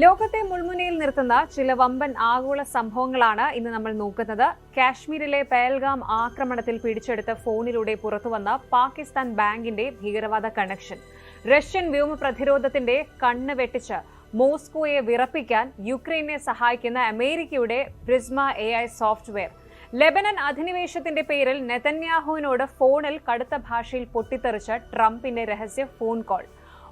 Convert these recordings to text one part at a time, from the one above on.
ലോകത്തെ മുൾമുനയിൽ നിർത്തുന്ന ചില വമ്പൻ ആഗോള സംഭവങ്ങളാണ് ഇന്ന് നമ്മൾ നോക്കുന്നത്. കാശ്മീരിലെ പഹൽഗാം ആക്രമണത്തിൽ പിടിച്ചെടുത്ത ഫോണിലൂടെ പുറത്തുവന്ന പാകിസ്ഥാൻ ബാങ്കിന്റെ ഭീകരവാദ കണക്ഷൻ, റഷ്യൻ വ്യോമ പ്രതിരോധത്തിന്റെ കണ്ണ് വെട്ടിച്ച് മോസ്കോയെ വിറപ്പിക്കാൻ യുക്രൈനെ സഹായിക്കുന്ന അമേരിക്കയുടെ പ്രിസ്മ AI സോഫ്റ്റ്വെയർ, ലെബനൻ അധിനിവേശത്തിന്റെ പേരിൽ നെതന്യാഹുവിനോട് ഫോണിൽ കടുത്ത ഭാഷയിൽ പൊട്ടിത്തെറിച്ച ട്രംപിന്റെ രഹസ്യ ഫോൺ കോൾ,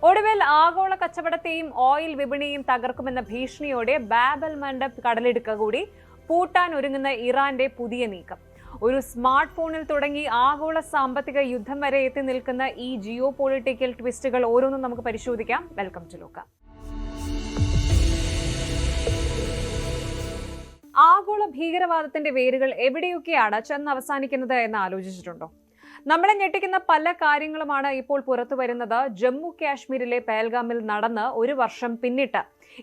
ഒടുവിൽ ആഗോള കച്ചവടത്തെയും ഓയിൽ വിപണിയെയും തകർക്കുമെന്ന ഭീഷണിയോടെ ബാബൽ മണ്ഡപ് കടലിടുക കൂടി പൂട്ടാൻ ഒരുങ്ങുന്ന ഇറാന്റെ പുതിയ നീക്കം, ഒരു സ്മാർട്ട് ഫോണിൽ തുടങ്ങി ആഗോള സാമ്പത്തിക യുദ്ധം വരെ എത്തി നിൽക്കുന്ന ഈ ജിയോ പൊളിറ്റിക്കൽ ട്വിസ്റ്റുകൾ ഓരോന്നും നമുക്ക് പരിശോധിക്കാം. വെൽക്കം ടു ലോക. ആഗോള ഭീകരവാദത്തിന്റെ വേരുകൾ എവിടെയൊക്കെയാണ് ചെന്ന് അവസാനിക്കുന്നത് എന്ന് ആലോചിച്ചിട്ടുണ്ടോ? നമ്മളെ ഞെട്ടിക്കുന്ന പല കാര്യങ്ങളുമാണ് ഇപ്പോൾ പുറത്തു വരുന്നത്. ജമ്മു കാശ്മീരിലെ പഹൽഗാമിൽ നടന്ന് ഒരു വർഷം പിന്നിട്ട്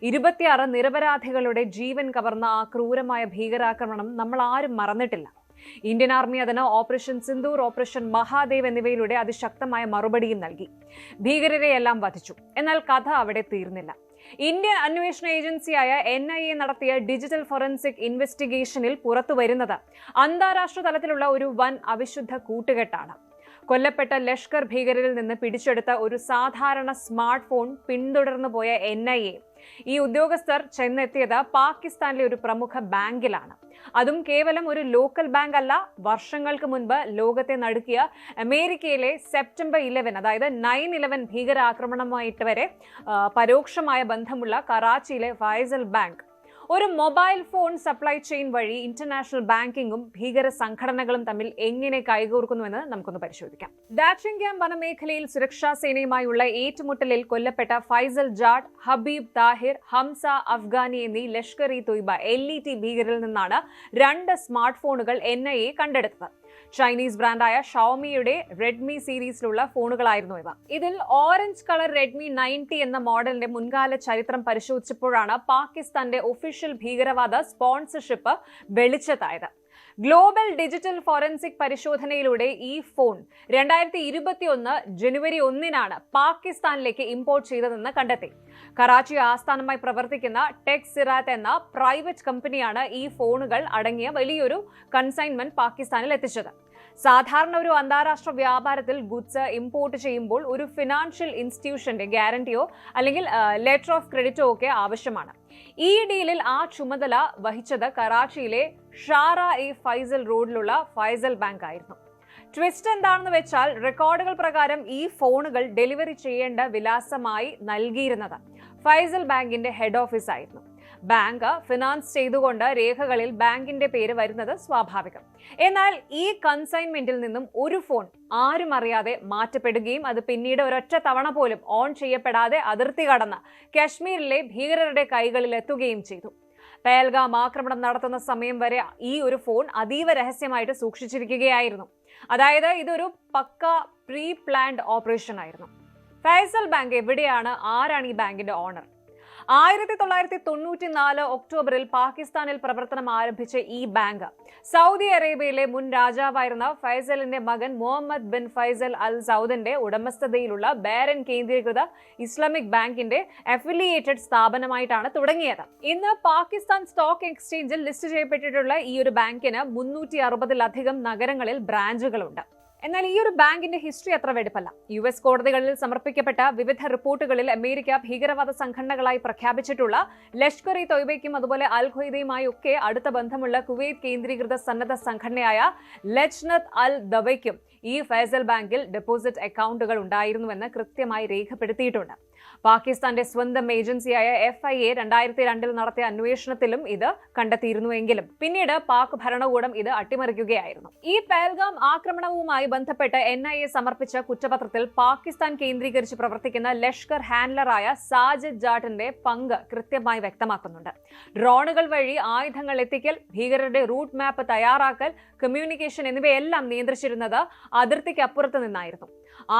26 നിരപരാധികളുടെ ജീവൻ കവർന്ന ആ ക്രൂരമായ ഭീകരാക്രമണം നമ്മൾ ആരും മറന്നിട്ടില്ല. ഇന്ത്യൻ ആർമി അതിന് ഓപ്പറേഷൻ സിന്ദൂർ, ഓപ്പറേഷൻ മഹാദേവ് എന്നിവയിലൂടെ അതിശക്തമായ മറുപടിയും നൽകി. ഭീകരരെയെല്ലാം വധിച്ചു. എന്നാൽ കഥ അവിടെ തീർന്നില്ല. ഇന്ത്യൻ അന്വേഷണ ഏജൻസിയായ NIA നടത്തിയ ഡിജിറ്റൽ ഫോറൻസിക് ഇൻവെസ്റ്റിഗേഷനിൽ പുറത്തുവരുന്നത് അന്താരാഷ്ട്ര തലത്തിലുള്ള ഒരു വൻ അവിശുദ്ധ കൂട്ടുകെട്ടാണ്. കൊല്ലപ്പെട്ട ലഷ്കർ ഭീകരരിൽ നിന്ന് പിടിച്ചെടുത്ത ഒരു സാധാരണ സ്മാർട്ട് ഫോൺ പിന്തുടർന്നു പോയ NIA, ഈ ഉദ്യോഗസ്ഥർ ചെന്നെത്തിയത് പാകിസ്ഥാനിലെ ഒരു പ്രമുഖ ബാങ്കിലാണ്. അതും കേവലം ഒരു ലോക്കൽ ബാങ്ക് അല്ല, വർഷങ്ങൾക്ക് മുൻപ് ലോകത്തെ നടുക്കിയ അമേരിക്കയിലെ സെപ്റ്റംബർ 11, അതായത് 9/11 ഭീകരാക്രമണവുമായിട്ട് വരെ പരോക്ഷമായ ബന്ധമുള്ള കറാച്ചിയിലെ ഫൈസൽ ബാങ്ക്. ഒരു മൊബൈൽ ഫോൺ സപ്ലൈ ചെയിൻ വഴി ഇന്റർനാഷണൽ ബാങ്കിങ്ങും ഭീകര സംഘടനകളും തമ്മിൽ എങ്ങനെ കൈകോർക്കുന്നുവെന്ന് നമുക്കൊന്ന് പരിശോധിക്കാം. ദാച്ചിൻഗ്യാം വനമേഖലയിൽ സുരക്ഷാ സേനയുമായുള്ള ഏറ്റുമുട്ടലിൽ കൊല്ലപ്പെട്ട ഫൈസൽ ജാട്ട്, ഹബീബ് താഹിർ, ഹംസ അഫ്ഗാനി എന്നീ ലഷ്കർ ഇ തൊയ്ബ LET ഭീകരരിൽ നിന്നാണ് 2 സ്മാർട്ട് ഫോണുകൾ NIA കണ്ടെടുത്തത്. ചൈനീസ് ബ്രാൻഡായ ഷവോമിയുടെ റെഡ്മി സീരീസിലുള്ള ഫോണുകളായിരുന്നു ഇവ. ഇതിൽ ഓറഞ്ച് കളർ റെഡ്മി 90 എന്ന മോഡലിന്റെ മുൻകാല ചരിത്രം പരിശോധിച്ചപ്പോഴാണ് പാകിസ്ഥാന്റെ ഒഫീഷ്യൽ ഭീകരവാദ സ്പോൺസർഷിപ്പ് വെളിച്ചത്തായത്. ഗ്ലോബൽ ഡിജിറ്റൽ ഫോറൻസിക് പരിശോധനയിലൂടെ ഈ ഫോൺ 2021 ജനുവരി 1 പാകിസ്ഥാനിലേക്ക് ഇമ്പോർട്ട് ചെയ്തതെന്ന് കണ്ടെത്തി. കറാച്ചി ആസ്ഥാനമായി പ്രവർത്തിക്കുന്ന ടെക് സിറാത്ത് എന്ന പ്രൈവറ്റ് കമ്പനിയാണ് ഈ ഫോണുകൾ അടങ്ങിയ വലിയൊരു കൺസൈൻമെന്റ് പാകിസ്ഥാനിൽ എത്തിച്ചത്. സാധാരണ ഒരു അന്താരാഷ്ട്ര വ്യാപാരത്തിൽ ഗുഡ്സ് ഇമ്പോർട്ട് ചെയ്യുമ്പോൾ ഒരു ഫിനാൻഷ്യൽ ഇൻസ്റ്റിറ്റ്യൂഷന്റെ ഗ്യാരണ്ടിയോ അല്ലെങ്കിൽ ലെറ്റർ ഓഫ് ക്രെഡിറ്റോ ഒക്കെ ആവശ്യമാണ്. ഈ ഡീലിൽ ആ ചുമതല വഹിച്ചത് കറാച്ചിയിലെ ഷാറ-ഇ ഫൈസൽ റോഡിലുള്ള ഫൈസൽ ബാങ്ക് ആയിരുന്നു. ട്വിസ്റ്റ് എന്താണെന്ന് വെച്ചാൽ, റെക്കോർഡുകൾ പ്രകാരം ഈ ഫോണുകൾ ഡെലിവറി ചെയ്യേണ്ട വിലാസമായി നൽകിയിരുന്നത് ഫൈസൽ ബാങ്കിന്റെ ഹെഡ് ഓഫീസ് ആയിരുന്നു. ബാങ്ക് ഫിനാൻസ് ചെയ്തുകൊണ്ട് രേഖകളിൽ ബാങ്കിന്റെ പേര് വരുന്നത് സ്വാഭാവികം. എന്നാൽ ഈ കൺസൈൻമെന്റിൽ നിന്നും ഒരു ഫോൺ ആരും അറിയാതെ മാറ്റപ്പെടുകയും അത് പിന്നീട് ഒരൊറ്റ തവണ പോലും ഓൺ ചെയ്യപ്പെടാതെ അതിർത്തി കടന്ന് കാശ്മീരിലെ ഭീകരരുടെ കൈകളിൽ എത്തുകയും ചെയ്തു. പഹൽഗാം ആക്രമണം നടത്തുന്ന സമയം വരെ ഈ ഒരു ഫോൺ അതീവ രഹസ്യമായിട്ട് സൂക്ഷിച്ചിരിക്കുകയായിരുന്നു. അതായത് ഇതൊരു പക്ക പ്രീ പ്ലാൻഡ് ഓപ്പറേഷൻ ആയിരുന്നു. ഫൈസൽ ബാങ്ക് എവിടെയാണ്? ആരാണ് ഈ ബാങ്കിന്റെ ഓണർ? 1994 ഒക്ടോബറിൽ പാകിസ്ഥാനിൽ പ്രവർത്തനം ആരംഭിച്ച ഈ ബാങ്ക് സൗദി അറേബ്യയിലെ മുൻ രാജാവായിരുന്ന ഫൈസലിന്റെ മകൻ മുഹമ്മദ് ബിൻ ഫൈസൽ അൽ സൗദിന്റെ ഉടമസ്ഥതയിലുള്ള ബേരൻ കേന്ദ്രീകൃത ഇസ്ലാമിക് ബാങ്കിന്റെ അഫിലിയേറ്റഡ് സ്ഥാപനമായിട്ടാണ് തുടങ്ങിയത്. ഇന്ന് പാകിസ്ഥാൻ സ്റ്റോക്ക് എക്സ്ചേഞ്ചിൽ ലിസ്റ്റ് ചെയ്യപ്പെട്ടിട്ടുള്ള ഈ ഒരു ബാങ്കിന് 360-ലധികം നഗരങ്ങളിൽ ബ്രാഞ്ചുകളുണ്ട്. എന്നാൽ ഈ ഒരു ബാങ്കിന്റെ ഹിസ്റ്ററി അത്ര വെടിപ്പല്ല. US കോടതികളിൽ സമർപ്പിക്കപ്പെട്ട വിവിധ റിപ്പോർട്ടുകളിൽ അമേരിക്ക ഭീകരവാദ സംഘടനകളായി പ്രഖ്യാപിച്ചിട്ടുള്ള ലഷ്കർ ഇ തൊയ്ബയ്ക്കും അതുപോലെ അൽ ഖ്വയ്ദയുമായി ഒക്കെ അടുത്ത ബന്ധമുള്ള കുവൈറ്റ് കേന്ദ്രീകൃത സന്നദ്ധ സംഘടനയായ ലജ്നത്ത് അൽ ദവയ്ക്കും ഈ ഫൈസൽ ബാങ്കിൽ ഡെപ്പോസിറ്റ് അക്കൗണ്ടുകൾ ഉണ്ടായിരുന്നുവെന്ന് കൃത്യമായി രേഖപ്പെടുത്തിയിട്ടുണ്ട്. പാകിസ്ഥാന്റെ സ്വന്തം ഏജൻസിയായ FIA 2002 നടത്തിയ അന്വേഷണത്തിലും ഇത് കണ്ടെത്തിയിരുന്നുവെങ്കിലും പിന്നീട് പാക് ഭരണകൂടം ഇത് അട്ടിമറിക്കുകയായിരുന്നു. ഈ പഹൽഗാം ആക്രമണവുമായി ബന്ധപ്പെട്ട് NIA സമർപ്പിച്ച കുറ്റപത്രത്തിൽ പാകിസ്ഥാൻ കേന്ദ്രീകരിച്ച് പ്രവർത്തിക്കുന്ന ലഷ്കർ ഹാൻഡലറായ സാജിദ് ജാട്ടിന്റെ പങ്ക് കൃത്യമായി വ്യക്തമാക്കുന്നുണ്ട്. ഡ്രോണുകൾ വഴി ആയുധങ്ങൾ എത്തിക്കൽ, ഭീകരരുടെ റൂട്ട് മാപ്പ് തയ്യാറാക്കൽ, കമ്മ്യൂണിക്കേഷൻ എന്നിവയെല്ലാം നിയന്ത്രിച്ചിരുന്നത് അതിർത്തിക്കപ്പുറത്ത് നിന്നായിരുന്നു.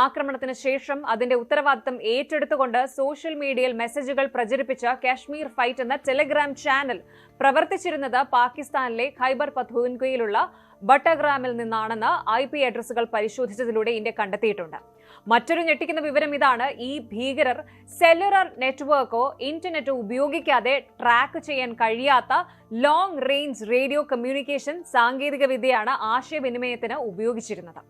ആക്രമണത്തിന് ശേഷം അതിന്റെ ഉത്തരവാദിത്തം ഏറ്റെടുത്തുകൊണ്ട് സോഷ്യൽ മീഡിയയിൽ മെസ്സേജുകൾ പ്രചരിപ്പിച്ച കാശ്മീർ ഫൈറ്റ് എന്ന ടെലിഗ്രാം ചാനൽ പ്രവർത്തിച്ചിരുന്നത് പാകിസ്ഥാനിലെ ഖൈബർ പഖ്തൂൺഖ്വയിലുള്ള ബട്ടഗ്രാമിൽ നിന്നാണെന്ന് IP അഡ്രസ്സുകൾ പരിശോധിച്ചതിലൂടെ ഇന്ത്യ കണ്ടെത്തിയിട്ടുണ്ട്. മറ്റൊരു ഞെട്ടിക്കുന്ന വിവരം ഇതാണ്: ഈ ഭീകരർ സെല്ലുലാർ നെറ്റ്വർക്കോ ഇന്റർനെറ്റോ ഉപയോഗിക്കാതെ ട്രാക്ക് ചെയ്യാൻ കഴിയാത്ത ലോങ് റേഞ്ച് റേഡിയോ കമ്മ്യൂണിക്കേഷൻ സാങ്കേതിക വിദ്യയാണ് ആശയവിനിമയത്തിന് ഉപയോഗിച്ചിരുന്നത്.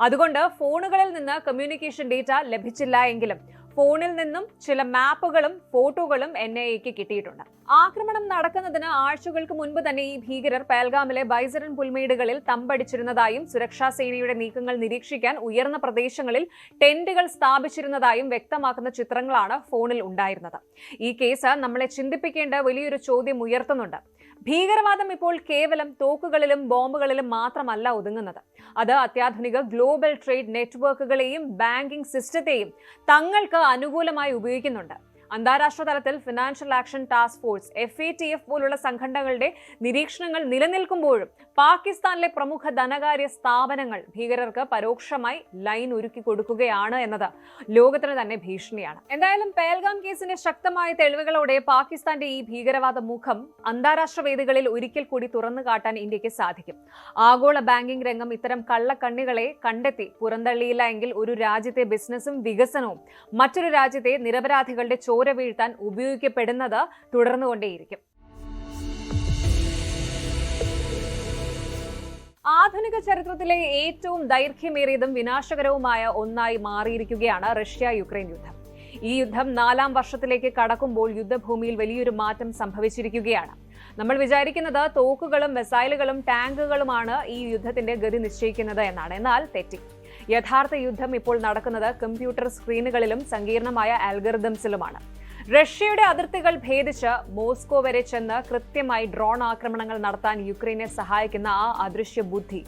അതുകൊണ്ട് ഫോണുകളിൽ നിന്ന് കമ്മ്യൂണിക്കേഷൻ ഡേറ്റ ലഭിച്ചില്ല എങ്കിലും ഫോണിൽ നിന്നും ചില മാപ്പുകളും ഫോട്ടോകളും NIAക്ക് കിട്ടിയിട്ടുണ്ട്. ആക്രമണം നടക്കുന്നതിന് ആഴ്ചകൾക്ക് മുൻപ് തന്നെ ഈ ഭീകരർ പഹൽഗാമിലെ ബൈസരൻ പുൽമേടുകളിൽ തമ്പടിച്ചിരുന്നതായും സുരക്ഷാ സേനയുടെ നീക്കങ്ങൾ നിരീക്ഷിക്കാൻ ഉയർന്ന പ്രദേശങ്ങളിൽ ടെന്റുകൾ സ്ഥാപിച്ചിരുന്നതായും വ്യക്തമാക്കുന്ന ചിത്രങ്ങളാണ് ഫോണിൽ ഉണ്ടായിരുന്നത്. ഈ കേസ് നമ്മളെ ചിന്തിപ്പിക്കേണ്ട വലിയൊരു ചോദ്യം ഉയർത്തുന്നുണ്ട്. ഭീകരവാദം ഇപ്പോൾ കേവലം തോക്കുകളിലും ബോംബുകളിലും മാത്രമല്ല ഒതുങ്ങുന്നത്. അത് അത്യാധുനിക ഗ്ലോബൽ ട്രേഡ് നെറ്റ്വർക്കുകളെയും ബാങ്കിംഗ് സിസ്റ്റത്തെയും തങ്ങൾക്ക് അനുകൂലമായി ഉപയോഗിക്കുന്നുണ്ട്. അന്താരാഷ്ട്ര തലത്തിൽ financial action task force FATF പോലുള്ള സംഘടനകളുടെ നിരീക്ഷണങ്ങൾ നിലനിൽക്കുമ്പോഴും പാകിസ്ഥാനിലെ പ്രമുഖ ധനകാര്യ സ്ഥാപനങ്ങൾ ഭീകരർക്ക് പരോക്ഷമായി ലൈൻ ഒരുക്കി കൊടുക്കുകയാണ് എന്നത് ലോകത്തിന് തന്നെ ഭീഷണിയാണ്. എന്തായാലും പഹൽഗാം കേസിന്റെ ശക്തമായ തെളിവുകളോടെ പാകിസ്ഥാന്റെ ഈ ഭീകരവാദ മുഖം അന്താരാഷ്ട്ര വേദികളിൽ ഒരിക്കൽ കൂടി തുറന്നു കാട്ടാൻ ഇന്ത്യക്ക് സാധിക്കും. ആഗോള ബാങ്കിംഗ് രംഗം ഇത്തരം കള്ളക്കണ്ണികളെ കണ്ടെത്തി പുറന്തള്ളിയില്ല എങ്കിൽ ഒരു രാജ്യത്തെ ബിസിനസ്സും വികസനവും മറ്റൊരു രാജ്യത്തെ നിരപരാധികളുടെ ചോര വീഴ്ത്താൻ ഉപയോഗിക്കപ്പെടുന്നത് തുടർന്നുകൊണ്ടേയിരിക്കും. ആധുനിക ചരിത്രത്തിലെ ഏറ്റവും ദൈർഘ്യമേറിയതും വിനാശകരവുമായ ഒന്നായി മാറിയിരിക്കുകയാണ് റഷ്യ-യുക്രൈൻ യുദ്ധം. ഈ യുദ്ധം 4ാം വർഷത്തിലേക്ക് കടക്കുമ്പോൾ യുദ്ധഭൂമിയിൽ വലിയൊരു മാറ്റം സംഭവിച്ചിരിക്കുകയാണ്. നമ്മൾ വിചാരിക്കുന്നത് തോക്കുകളും മിസൈലുകളും ടാങ്കുകളുമാണ് ഈ യുദ്ധത്തിന്റെ ഗതി നിശ്ചയിക്കുന്നത് എന്നാണ്. എന്നാൽ തെറ്റി. യഥാർത്ഥ യുദ്ധം ഇപ്പോൾ നടക്കുന്നത് കമ്പ്യൂട്ടർ സ്ക്രീനുകളിലും സങ്കീർണമായ ആൽഗറിതംസിലുമാണ്. റഷ്യയുടെ അതിർത്തികൾ ഭേദിച്ച് മോസ്കോ വരെ ചെന്ന് കൃത്യമായി ഡ്രോൺ ആക്രമണങ്ങൾ നടത്താൻ യുക്രൈനെ സഹായിക്കുന്ന ആ അദൃശ്യ ബുദ്ധി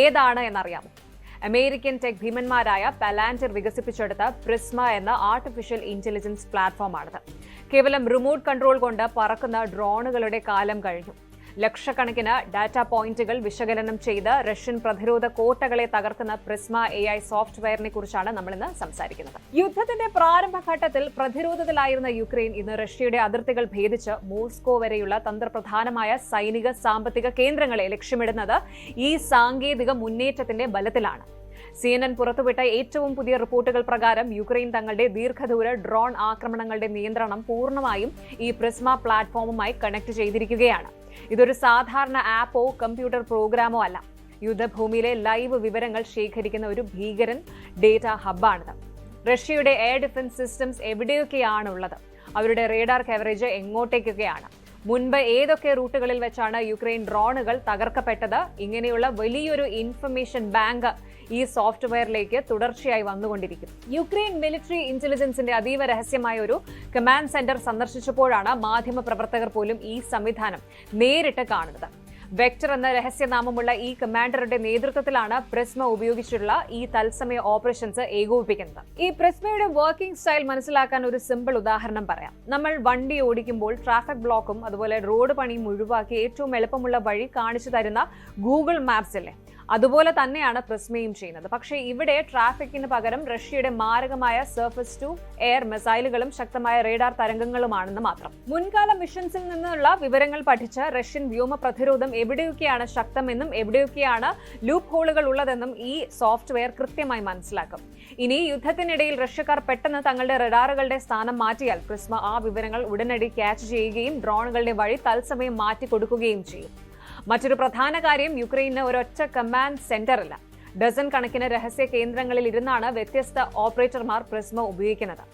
ഏതാണ് എന്നറിയാമോ? അമേരിക്കൻ ടെക് ഭീമന്മാരായ പലാന്റിർ വികസിപ്പിച്ചെടുത്ത പ്രിസ്മ എന്ന ആർട്ടിഫിഷ്യൽ ഇന്റലിജൻസ് പ്ലാറ്റ്ഫോമാണിത്. കേവലം റിമോട്ട് കൺട്രോൾ കൊണ്ട് പറക്കുന്ന ഡ്രോണുകളുടെ കാലം കഴിഞ്ഞു. ലക്ഷക്കണക്കിന് ഡാറ്റ പോയിന്റുകൾ വിശകലനം ചെയ്ത് റഷ്യൻ പ്രതിരോധ കോട്ടകളെ തകർക്കുന്ന പ്രിസ്മ AI സോഫ്റ്റ്വെയറിനെ കുറിച്ചാണ് നമ്മൾ ഇന്ന് സംസാരിക്കുന്നത്. യുദ്ധത്തിന്റെ പ്രാരംഭഘട്ടത്തിൽ പ്രതിരോധത്തിലായിരുന്ന യുക്രൈൻ ഇന്ന് റഷ്യയുടെ അതിർത്തികൾ ഭേദിച്ച് മോസ്കോ വരെയുള്ള തന്ത്രപ്രധാനമായ സൈനിക സാമ്പത്തിക കേന്ദ്രങ്ങളെ ലക്ഷ്യമിടുന്നത് ഈ സാങ്കേതിക മുന്നേറ്റത്തിന്റെ ബലത്തിലാണ്. CNN പുറത്തുവിട്ട ഏറ്റവും പുതിയ റിപ്പോർട്ടുകൾ പ്രകാരം യുക്രൈൻ തങ്ങളുടെ ദീർഘദൂര ഡ്രോൺ ആക്രമണങ്ങളുടെ നിയന്ത്രണം പൂർണ്ണമായും ഈ പ്രിസ്മ പ്ലാറ്റ്ഫോമുമായി കണക്ട് ചെയ്തിരിക്കുകയാണ്. ഇതൊരു സാധാരണ ആപ്പോ കമ്പ്യൂട്ടർ പ്രോഗ്രാമോ അല്ല. യുദ്ധഭൂമിയിലെ ലൈവ് വിവരങ്ങൾ ശേഖരിക്കുന്ന ഒരു ഭീകരൻ ഡേറ്റ ഹബ്ബാണിത്. റഷ്യയുടെ എയർ ഡിഫൻസ് സിസ്റ്റംസ് എവിടെയൊക്കെയാണുള്ളത്, അവരുടെ റേഡാർ കവറേജ് എങ്ങോട്ടേക്കൊക്കെയാണ്, മുൻപ് ഏതൊക്കെ റൂട്ടുകളിൽ വെച്ചാണ് യുക്രൈൻ ഡ്രോണുകൾ തകർക്കപ്പെട്ടത്, ഇങ്ങനെയുള്ള വലിയൊരു ഇൻഫർമേഷൻ ബാങ്ക് ഈ സോഫ്റ്റ്വെയറിലേക്ക് തുടർച്ചയായി വന്നുകൊണ്ടിരിക്കും. യുക്രൈൻ മിലിറ്ററി ഇന്റലിജൻസിന്റെ അതീവ രഹസ്യമായ ഒരു കമാൻഡ് സെന്റർ സന്ദർശിച്ചപ്പോഴാണ് മാധ്യമപ്രവർത്തകർ പോലും ഈ സംവിധാനം നേരിട്ട് കാണുന്നത്. വെക്ടർ എന്ന രഹസ്യനാമമുള്ള ഈ കമാൻഡറുടെ നേതൃത്വത്തിലാണ് പ്രിസ്മ ഉപയോഗിച്ചിട്ടുള്ള ഈ തത്സമയ ഓപ്പറേഷൻസ് ഏകോപിപ്പിക്കുന്നത്. ഈ പ്രിസ്മയുടെ വർക്കിംഗ് സ്റ്റൈൽ മനസ്സിലാക്കാൻ ഒരു സിമ്പിൾ ഉദാഹരണം പറയാം. നമ്മൾ വണ്ടി ഓടിക്കുമ്പോൾ ട്രാഫിക് ബ്ലോക്കും അതുപോലെ റോഡ് പണിയും ഒഴിവാക്കി ഏറ്റവും എളുപ്പമുള്ള വഴി കാണിച്ചു തരുന്ന ഗൂഗിൾ മാപ്സ് അല്ലേ, അതുപോലെ തന്നെയാണ് പ്രിസ്മയും ചെയ്യുന്നത്. പക്ഷേ ഇവിടെ ട്രാഫിക്കിന് പകരം റഷ്യയുടെ മാരകമായ സർഫസ് ടു എയർ മിസൈലുകളും ശക്തമായ റേഡാർ തരംഗങ്ങളുമാണെന്ന് മാത്രം. മുൻകാല മിഷൻസിൽ നിന്നുള്ള വിവരങ്ങൾ പഠിച്ച് റഷ്യൻ വ്യോമ പ്രതിരോധം എവിടെയൊക്കെയാണ് ശക്തമെന്നും എവിടെയൊക്കെയാണ് ലൂപ്പ് ഹോളുകൾ ഉള്ളതെന്നും ഈ സോഫ്റ്റ്വെയർ കൃത്യമായി മനസ്സിലാക്കും. ഇനി യുദ്ധത്തിനിടയിൽ റഷ്യക്കാർ പെട്ടെന്ന് തങ്ങളുടെ റഡാറുകളുടെ സ്ഥാനം മാറ്റിയാൽ പ്രിസ്മ ആ വിവരങ്ങൾ ഉടനടി ക്യാച്ച് ചെയ്യുകയും ഡ്രോണുകളുടെ വഴി തത്സമയം മാറ്റിക്കൊടുക്കുകയും ചെയ്യും. മറ്റൊരു പ്രധാന കാര്യം, യുക്രൈന് ഒരൊറ്റ കമാൻഡ് സെന്റർ ഇല്ല. ഡസൻ കണക്കിന് രഹസ്യ കേന്ദ്രങ്ങളിൽ ഇരുന്നാണ് വ്യത്യസ്ത ഓപ്പറേറ്റർമാർ പ്രിസ്മ ഉപയോഗിക്കുന്നത്.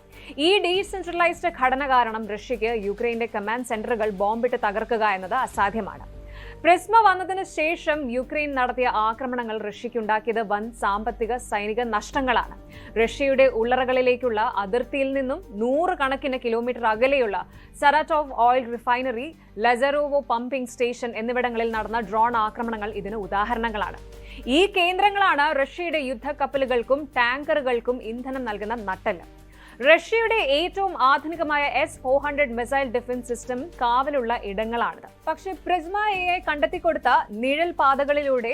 ഈ ഡീസെൻട്രലൈസ്ഡ് ഘടന കാരണം റഷ്യയ്ക്ക് യുക്രൈന്റെ കമാൻഡ് സെന്ററുകൾ ബോംബിട്ട് തകർക്കുക എന്നത് അസാധ്യമാണ്. പ്രിസ്മ വന്നതിന് ശേഷം യുക്രൈൻ നടത്തിയ ആക്രമണങ്ങൾ റഷ്യയ്ക്കുണ്ടാക്കിയത് വൻ സാമ്പത്തിക സൈനിക നഷ്ടങ്ങളാണ്. റഷ്യയുടെ ഉള്ളറകളിലേക്കുള്ള അതിർത്തിയിൽ നിന്നും 100 കണക്കിന് കിലോമീറ്റർ അകലെയുള്ള സറാറ്റോവ് ഓയിൽ റിഫൈനറി, ലസറോവോ പമ്പിംഗ് സ്റ്റേഷൻ എന്നിവിടങ്ങളിൽ നടന്ന ഡ്രോൺ ആക്രമണങ്ങൾ ഇതിന് ഉദാഹരണങ്ങളാണ്. ഈ കേന്ദ്രങ്ങളാണ് റഷ്യയുടെ യുദ്ധക്കപ്പലുകൾക്കും ടാങ്കറുകൾക്കും ഇന്ധനം നൽകുന്ന നട്ടെല്ല്. റഷ്യയുടെ ഏറ്റവും ആധുനികമായ S-400 മിസൈൽ ഡിഫൻസ് സിസ്റ്റം കാവലുള്ള ഇടങ്ങളാണിത്. പക്ഷേ പ്രിസ്മ AI കണ്ടെത്തിക്കൊടുത്ത നിഴൽ പാതകളിലൂടെ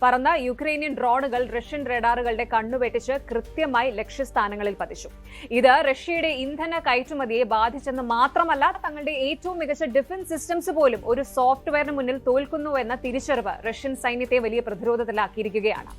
പറന്ന യുക്രൈനിയൻ ഡ്രോണുകൾ റഷ്യൻ റഡാറുകളുടെ കണ്ണുവെട്ടിച്ച് കൃത്യമായി ലക്ഷ്യസ്ഥാനങ്ങളിൽ പതിച്ചു. ഇത് റഷ്യയുടെ ഇന്ധന കയറ്റുമതിയെ ബാധിച്ചെന്ന് മാത്രമല്ല, തങ്ങളുടെ ഏറ്റവും മികച്ച ഡിഫൻസ് സിസ്റ്റംസ് പോലും ഒരു സോഫ്റ്റ്വെയറിന് മുന്നിൽ തോൽക്കുന്നു എന്ന തിരിച്ചറിവ് റഷ്യൻ സൈന്യത്തെ വലിയ പ്രതിരോധത്തിലാക്കിയിരിക്കുകയാണ്.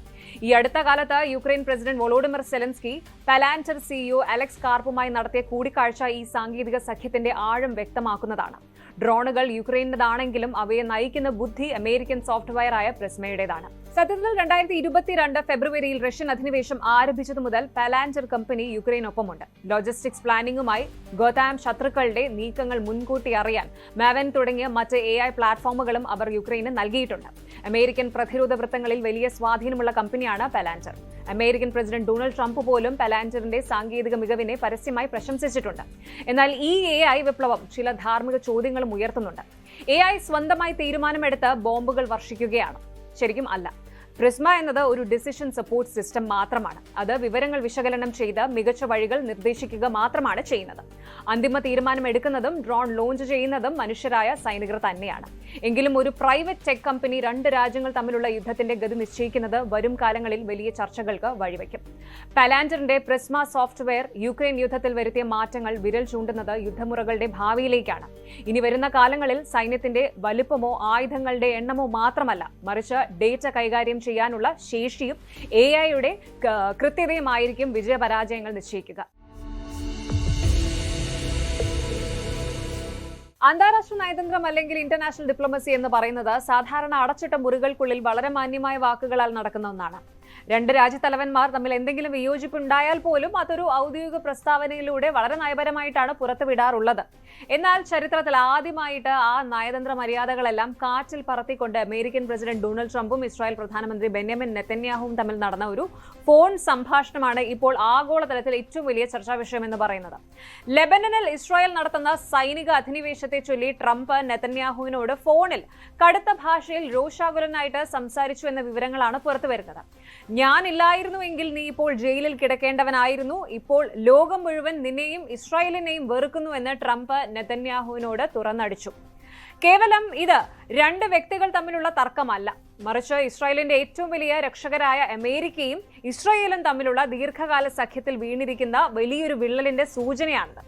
ഈ അടുത്ത കാലത്ത് Ukraine president Volodymyr Zelensky Palantir CEO Alex കാർപ്പുമായി നടത്തിയ കൂടിക്കാഴ്ച ഈ സാങ്കേതിക സഖ്യത്തിന്റെ ആഴം വ്യക്തമാക്കുന്നതാണ്. ഡ്രോണുകൾ യുക്രൈൻ്റെതാണെങ്കിലും അവയെ നയിക്കുന്ന ബുദ്ധി അമേരിക്കൻ സോഫ്റ്റ്വെയറായ പ്രിസ്മയുടേതാണ്. സത്യത്തിൽ 2022 ഫെബ്രുവരിയിൽ റഷ്യൻ അധിനിവേശം ആരംഭിച്ചതു മുതൽ പലാന്റർ കമ്പനി യുക്രൈനൊപ്പമുണ്ട്. ലോജിസ്റ്റിക്സ് പ്ലാനിംഗുമായി ഗോതാം ശത്രുക്കളുടെ നീക്കങ്ങൾ മുൻകൂട്ടി അറിയാൻ മാവൻ തുടങ്ങിയ മറ്റ് AI പ്ലാറ്റ്ഫോമുകളും അവർ യുക്രൈന് നൽകിയിട്ടുണ്ട്. അമേരിക്കൻ പ്രതിരോധ വൃത്തങ്ങളിൽ വലിയ സ്വാധീനമുള്ള കമ്പനിയാണ് പലാന്റർ. അമേരിക്കൻ പ്രസിഡന്റ് ഡൊണാൾഡ് ട്രംപ് പോലും പലാന്ററിന്റെ സാങ്കേതിക മികവിനെ പരസ്യമായി പ്രശംസിച്ചിട്ടുണ്ട്. എന്നാൽ ഈ AI വിപ്ലവം ചില ധാർമ്മിക ചോദ്യങ്ങളും ഉയർത്തുന്നുണ്ട്. AI സ്വന്തമായി തീരുമാനമെടുത്ത് ബോംബുകൾ വർഷിക്കുകയാണ്? ശരിക്കും അല്ല. പ്രിസ്മ എന്നത് ഒരു ഡിസിഷൻ സപ്പോർട്ട് സിസ്റ്റം മാത്രമാണ്. അത് വിവരങ്ങൾ വിശകലനം ചെയ്ത് മികച്ച വഴികൾ നിർദ്ദേശിക്കുക മാത്രമാണ് ചെയ്യുന്നത്. അന്തിമ തീരുമാനം എടുക്കുന്നതും ഡ്രോൺ ലോഞ്ച് ചെയ്യുന്നതും മനുഷ്യരായ സൈനികർ തന്നെയാണ്. എങ്കിലും ഒരു പ്രൈവറ്റ് ടെക് കമ്പനി രണ്ട് രാജ്യങ്ങൾ തമ്മിലുള്ള യുദ്ധത്തിന്റെ ഗതി നിശ്ചയിക്കുന്നത് വരും കാലങ്ങളിൽ വലിയ ചർച്ചകൾക്ക് വഴിവെക്കും. പലാന്ററിന്റെ പ്രിസ്മ സോഫ്റ്റ്വെയർ യുക്രൈൻ യുദ്ധത്തിൽ വരുത്തിയ മാറ്റങ്ങൾ വിരൽ ചൂണ്ടുന്നത് യുദ്ധമുറകളുടെ ഭാവിയിലേക്കാണ്. ഇനി വരുന്ന കാലങ്ങളിൽ സൈന്യത്തിന്റെ വലുപ്പമോ ആയുധങ്ങളുടെ എണ്ണമോ മാത്രമല്ല, മറിച്ച് ഡേറ്റ കൈകാര്യം ചെയ്യാനുള്ള ശേഷിയും AI-യുടെ കൃത്യതയുമായിരിക്കും വിജയപരാജയങ്ങൾ നിശ്ചയിക്കുക. അന്താരാഷ്ട്ര നയതന്ത്രം അല്ലെങ്കിൽ ഇന്റർനാഷണൽ ഡിപ്ലോമസി എന്ന് പറയുന്നത് സാധാരണ അടച്ചിട്ട മുറികൾക്കുള്ളിൽ വളരെ മാന്യമായ വാക്കുകളാൽ നടക്കുന്ന ഒന്നാണ്. രണ്ട് രാജ്യത്തലവന്മാർ തമ്മിൽ എന്തെങ്കിലും വിയോജിപ്പുണ്ടായാൽ പോലും അതൊരു ഔദ്യോഗിക പ്രസ്താവനയിലൂടെ വളരെ നയപരമായിട്ടാണ് പുറത്തുവിടാറുള്ളത്. എന്നാൽ ചരിത്രത്തിൽ ആദ്യമായിട്ട് ആ നയതന്ത്ര മര്യാദകളെല്ലാം കാറ്റിൽ പറത്തിക്കൊണ്ട് അമേരിക്കൻ പ്രസിഡന്റ് ഡൊണാൾഡ് ട്രംപും ഇസ്രായേൽ പ്രധാനമന്ത്രി ബെന്യാമിൻ നെതന്യാഹുവും തമ്മിൽ നടന്ന ഒരു ഫോൺ സംഭാഷണമാണ് ഇപ്പോൾ ആഗോളതലത്തിൽ ഏറ്റവും വലിയ ചർച്ചാ വിഷയമെന്ന് പറയുന്നത്. ലെബനനിൽ ഇസ്രായേൽ നടത്തുന്ന സൈനിക അധിനിവേശത്തെ ചൊല്ലി ട്രംപ് നെതന്യാഹുവിനോട് ഫോണിൽ കടുത്ത ഭാഷയിൽ രോഷാകുലനായിട്ട് സംസാരിച്ചു എന്ന വിവരങ്ങളാണ് പുറത്തുവരുന്നത്. ഞാനില്ലായിരുന്നുവെങ്കിൽ നീ ഇപ്പോൾ ജയിലിൽ കിടക്കേണ്ടവനായിരുന്നു. ഇപ്പോൾ ലോകം മുഴുവൻ നിന്നെയും ഇസ്രായേലിനെയും വെറുക്കുന്നു എന്ന് ട്രംപ് നെതന്യാഹുവിനോട് തുറന്നടിച്ചു. കേവലം ഇത് രണ്ട് വ്യക്തികൾ തമ്മിലുള്ള തർക്കമല്ല, മറിച്ച് ഇസ്രായേലിന്റെ ഏറ്റവും വലിയ രക്ഷകരായ അമേരിക്കയും ഇസ്രായേലും തമ്മിലുള്ള ദീർഘകാല സഖ്യത്തിൽ വീണിരിക്കുന്ന വലിയൊരു വിള്ളലിന്റെ സൂചനയാണിത്.